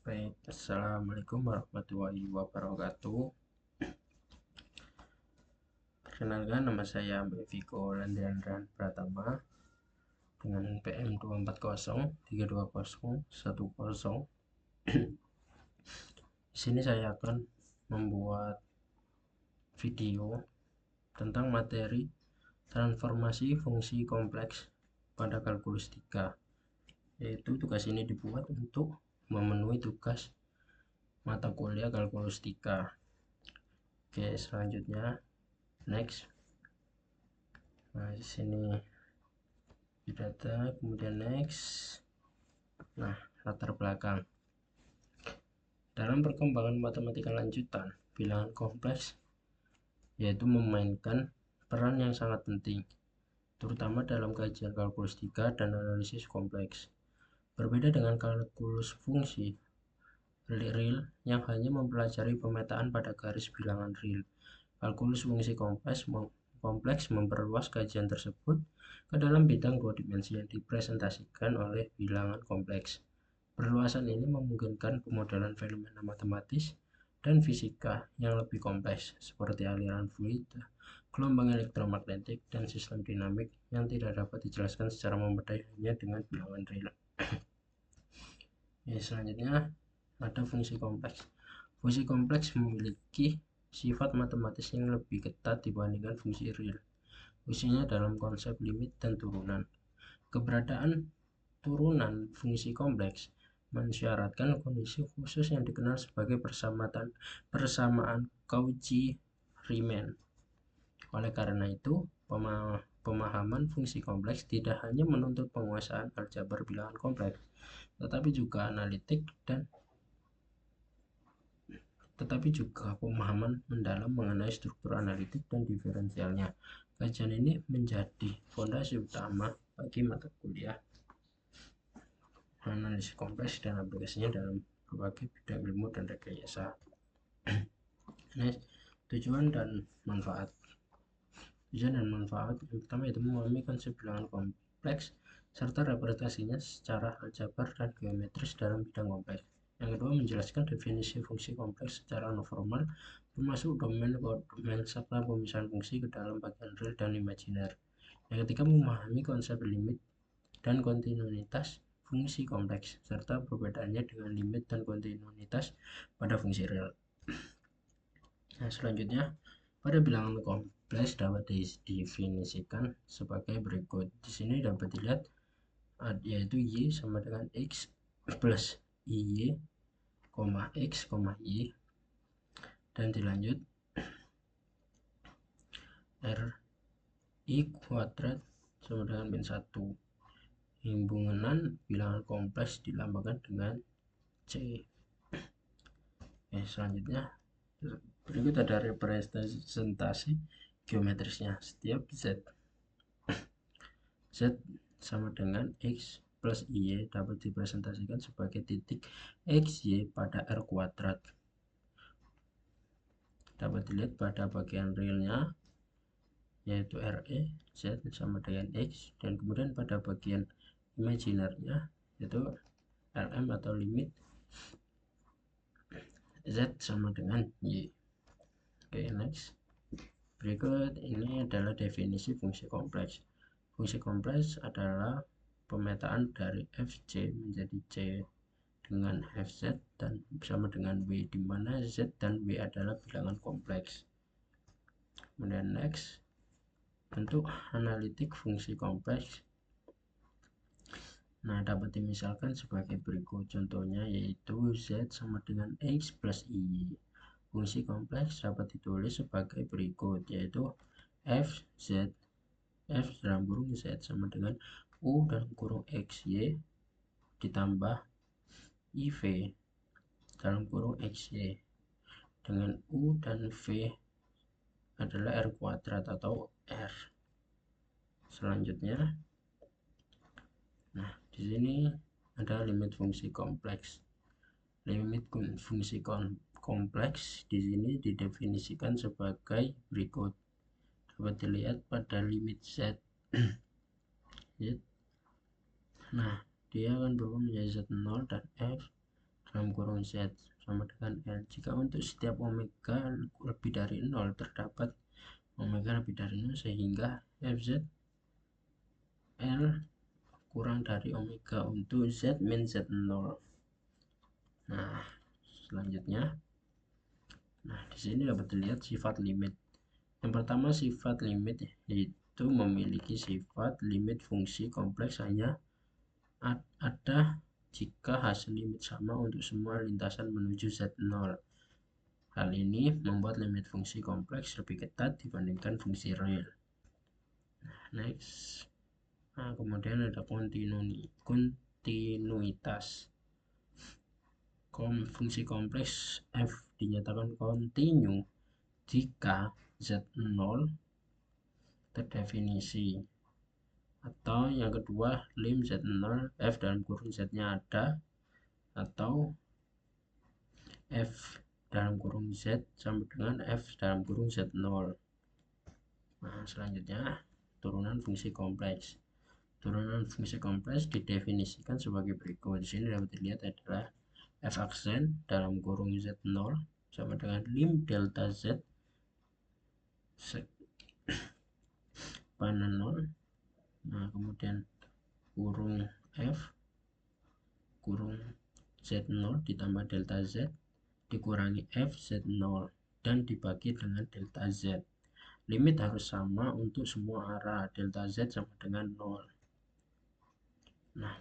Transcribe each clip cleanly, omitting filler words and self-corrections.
Baik, Assalamualaikum warahmatullahi wabarakatuh. Perkenalkan, nama saya Viko Landrian Pratama dengan PM 240320110. Di sini saya akan membuat video tentang materi transformasi fungsi kompleks pada kalkulus 3. Yaitu tugas ini dibuat untuk memenuhi tugas mata kuliah kalkulus 3. Oke, selanjutnya next. Nah, di sini di data, kemudian next. Nah, latar belakang. Dalam perkembangan matematika lanjutan, bilangan kompleks yaitu memainkan peran yang sangat penting, terutama dalam kajian kalkulus 3 dan analisis kompleks. Berbeda dengan kalkulus fungsi real yang hanya mempelajari pemetaan pada garis bilangan real, kalkulus fungsi kompleks memperluas kajian tersebut ke dalam bidang dua dimensi yang dipresentasikan oleh bilangan kompleks. Perluasan ini memungkinkan pemodelan fenomena matematis dan fisika yang lebih kompleks seperti aliran fluid, gelombang elektromagnetik, dan sistem dinamik yang tidak dapat dijelaskan secara memadai hanya dengan bilangan real. Selanjutnya ada fungsi kompleks. Fungsi kompleks memiliki sifat matematis yang lebih ketat dibandingkan fungsi real, khususnya dalam konsep limit dan turunan. Keberadaan turunan fungsi kompleks mensyaratkan kondisi khusus yang dikenal sebagai persamaan Cauchy-Riemann. Oleh karena itu, pemahaman fungsi kompleks tidak hanya menuntut penguasaan aljabar bilangan kompleks, tetapi juga pemahaman mendalam mengenai struktur analitik dan diferensialnya. Kajian ini menjadi fondasi utama bagi mata kuliah analisis kompleks dan aplikasinya dalam berbagai bidang ilmu dan rekayasa. Tujuan dan manfaat. Tujuan dan manfaat yang pertama itu memahami konsep bilangan kompleks serta representasinya secara aljabar dan geometris dalam bidang kompleks. Yang kedua, menjelaskan definisi fungsi kompleks secara non formal, termasuk domain, kodomain, serta pemisahan fungsi ke dalam bagian real dan imajiner. Yang ketiga, memahami konsep limit dan kontinuitas fungsi kompleks, serta perbedaannya dengan limit dan kontinuitas pada fungsi real. Nah, selanjutnya, pada bilangan kompleks dapat didefinisikan sebagai berikut. Di sini dapat dilihat yaitu Y sama dengan X plus IY, X, Y, dan dilanjut RI kuadrat sama dengan min 1. Himpunan bilangan kompleks dilambangkan dengan C. Selanjutnya berikut ada representasi geometrisnya. Setiap Z sama dengan X plus Y dapat dipresentasikan sebagai titik XY pada R kuadrat. Dapat dilihat pada bagian realnya yaitu RE, Z sama dengan X, dan kemudian pada bagian imajinernya yaitu RM atau limit Z sama dengan Y. Oke, next. Berikut ini adalah definisi fungsi kompleks. Fungsi kompleks adalah pemetaan dari Fc menjadi C dengan Fz dan sama dengan W, di mana Z dan W adalah bilangan kompleks. Kemudian next, bentuk analitik fungsi kompleks. Nah, dapat dimisalkan sebagai berikut. Contohnya yaitu Z sama dengan X plus Y. Fungsi kompleks dapat ditulis sebagai berikut, yaitu F dalam kurung Z sama dengan U dalam kurung XY ditambah IV dalam kurung XY dengan U dan V adalah R kuadrat atau R. Selanjutnya, nah di sini ada limit fungsi kompleks. Limit fungsi kompleks di sini didefinisikan sebagai berikut. Dapat dilihat pada limit Z. Nah, dia akan berubah menjadi Z0 dan F dalam kurung Z sama dengan L. Jika untuk setiap omega lebih dari 0 terdapat omega lebih dari 0 sehingga Fz L kurang dari omega untuk Z min Z0. Nah, selanjutnya, di sini dapat dilihat sifat limit. Yang pertama, sifat limit yaitu memiliki sifat limit fungsi kompleks hanya ada jika hasil limit sama untuk semua lintasan menuju Z0. Hal ini membuat limit fungsi kompleks lebih ketat dibandingkan fungsi real. Next. Nah, kemudian ada kontinuitas. Fungsi kompleks f dinyatakan kontinu jika Z0 terdefinisi. Atau yang kedua, lim Z0 f dalam kurung Z-nya ada, atau f dalam kurung Z sama dengan f dalam kurung Z0. Nah, selanjutnya turunan fungsi kompleks. Turunan fungsi kompleks didefinisikan sebagai berikut. Di sini dapat dilihat adalah f aksen dalam kurung Z0 sama dengan lim delta Z pana 0. Nah, kemudian kurung F kurung Z0 ditambah delta Z dikurangi F Z0 dan dibagi dengan delta Z. Limit harus sama untuk semua arah. Delta Z sama dengan 0. Nah,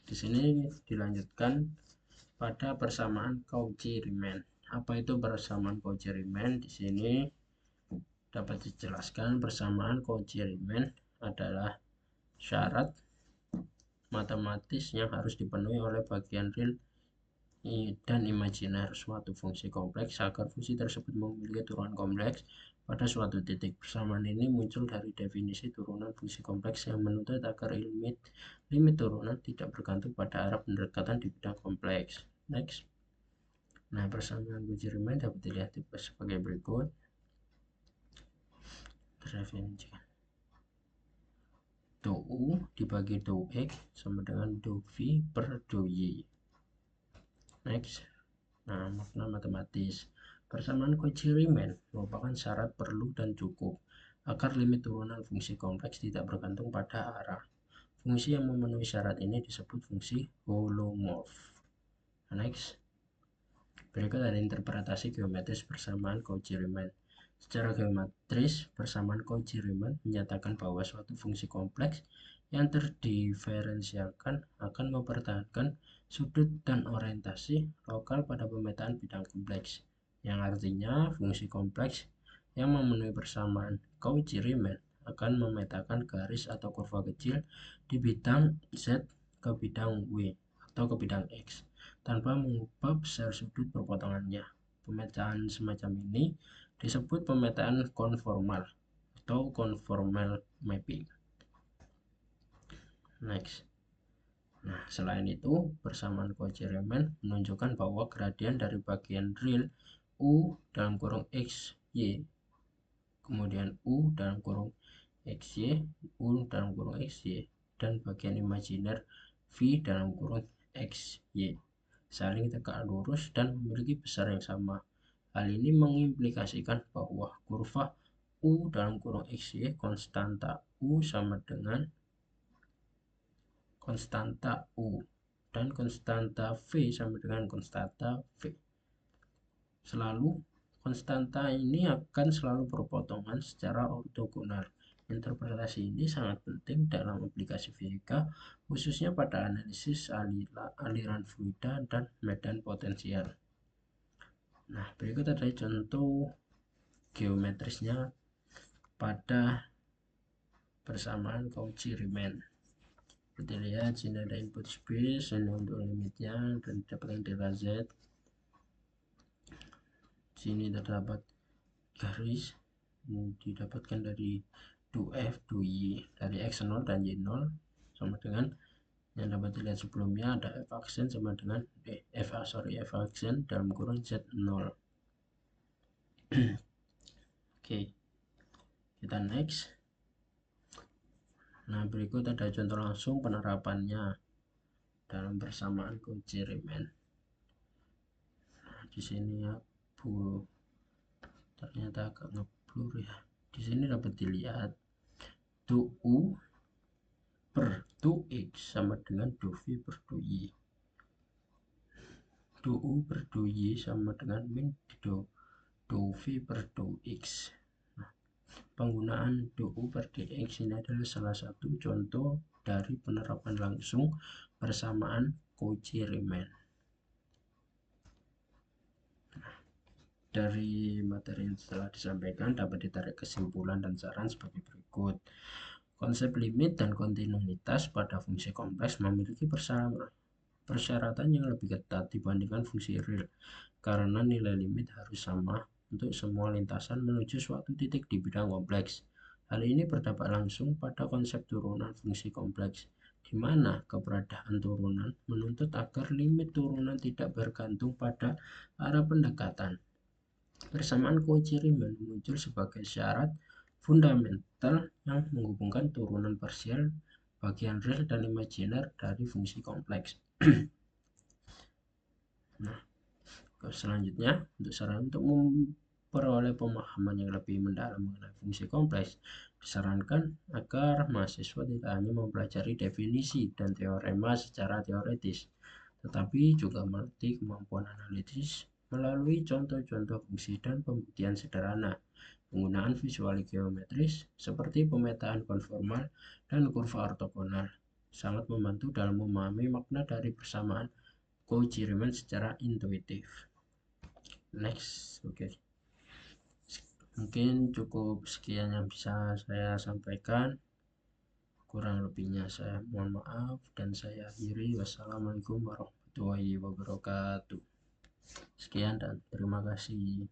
di sini dilanjutkan pada persamaan Cauchy-Riemann. Apa itu persamaan Cauchy-Riemann? Di sini dapat dijelaskan persamaan Cauchy-Riemann adalah syarat matematis yang harus dipenuhi oleh bagian real dan imajiner suatu fungsi kompleks agar fungsi tersebut memiliki turunan kompleks pada suatu titik. Persamaan ini muncul dari definisi turunan fungsi kompleks yang menuntut agar limit turunan tidak bergantung pada arah pendekatan di bidang kompleks. Next. Nah, persamaan Cauchy-Riemann dapat dilihat sebagai berikut. Terdefinisikan. Dou U dibagi dou X sama dengan dou V per dou Y. Next. Nah, makna matematis. Persamaan Cauchy-Riemann merupakan syarat perlu dan cukup agar limit turunan fungsi kompleks tidak bergantung pada arah. Fungsi yang memenuhi syarat ini disebut fungsi holomorf. Next. Berikut ada interpretasi geometris persamaan Cauchy-Riemann. Secara geometris, persamaan Cauchy-Riemann menyatakan bahwa suatu fungsi kompleks yang terdiferensialkan akan mempertahankan sudut dan orientasi lokal pada pemetaan bidang kompleks, yang artinya fungsi kompleks yang memenuhi persamaan Cauchy-Riemann akan memetakan garis atau kurva kecil di bidang Z ke bidang W atau ke bidang X tanpa mengubah besar sudut perpotongannya. Pemetaan semacam ini disebut pemetaan konformal atau conformal mapping. Next. Nah, selain itu, persamaan Cauchy-Riemann menunjukkan bahwa gradien dari bagian real U dalam kurung XY, kemudian U dalam kurung XY, U dalam kurung XY, dan bagian imajiner V dalam kurung XY saling tegak lurus dan memiliki besar yang sama. Hal ini mengimplikasikan bahwa kurva U dalam kurung XY konstanta U sama dengan konstanta U dan konstanta V sama dengan konstanta V. Konstanta ini akan selalu berpotongan secara ortogonal. Interpretasi ini sangat penting dalam aplikasi fisika, khususnya pada analisis aliran fluida dan medan potensial. Nah, berikut adalah contoh geometrisnya pada persamaan Cauchy-Riemann. Seperti lihat, sini ada input space, ini untuk limitnya dan didapatkan delta Z. Sini terdapat garis didapatkan dari dou F, dou Y dari X0 dan Y0 sama dengan yang dapat dilihat sebelumnya ada F aksen sama dengan F aksen dalam kurung Z0. Oke, kita next. Nah, berikut ada contoh langsung penerapannya dalam persamaan Cauchy-Riemann. di sini ya Bu, ternyata agak ngeblur ya. Di sini dapat dilihat do U per do X sama dengan do V per do Y. Do U per do Y sama dengan min do V per do X. Nah, penggunaan do U per dx ini adalah salah satu contoh dari penerapan langsung persamaan Cauchy-Riemann. Dari materi yang telah disampaikan dapat ditarik kesimpulan dan saran sebagai berikut. Konsep limit dan kontinuitas pada fungsi kompleks memiliki persyaratan yang lebih ketat dibandingkan fungsi real, karena nilai limit harus sama untuk semua lintasan menuju suatu titik di bidang kompleks. Hal ini berdampak langsung pada konsep turunan fungsi kompleks, di mana keberadaan turunan menuntut agar limit turunan tidak bergantung pada arah pendekatan. Persamaan Cauchy-Riemann muncul sebagai syarat fundamental yang menghubungkan turunan parsial, bagian real dan imajiner dari fungsi kompleks. Nah, selanjutnya untuk saran untuk memperoleh pemahaman yang lebih mendalam mengenai fungsi kompleks, disarankan agar mahasiswa tidak hanya mempelajari definisi dan teorema secara teoretis, tetapi juga melatih kemampuan analitis melalui contoh-contoh fungsi dan pembuktian sederhana. Penggunaan visual geometris seperti pemetaan konformal dan kurva ortogonal sangat membantu dalam memahami makna dari persamaan Cauchy-Riemann secara intuitif. Next, oke. Mungkin cukup sekian yang bisa saya sampaikan. Kurang lebihnya saya mohon maaf dan saya akhiri. Wassalamualaikum warahmatullahi wabarakatuh. Sekian dan terima kasih.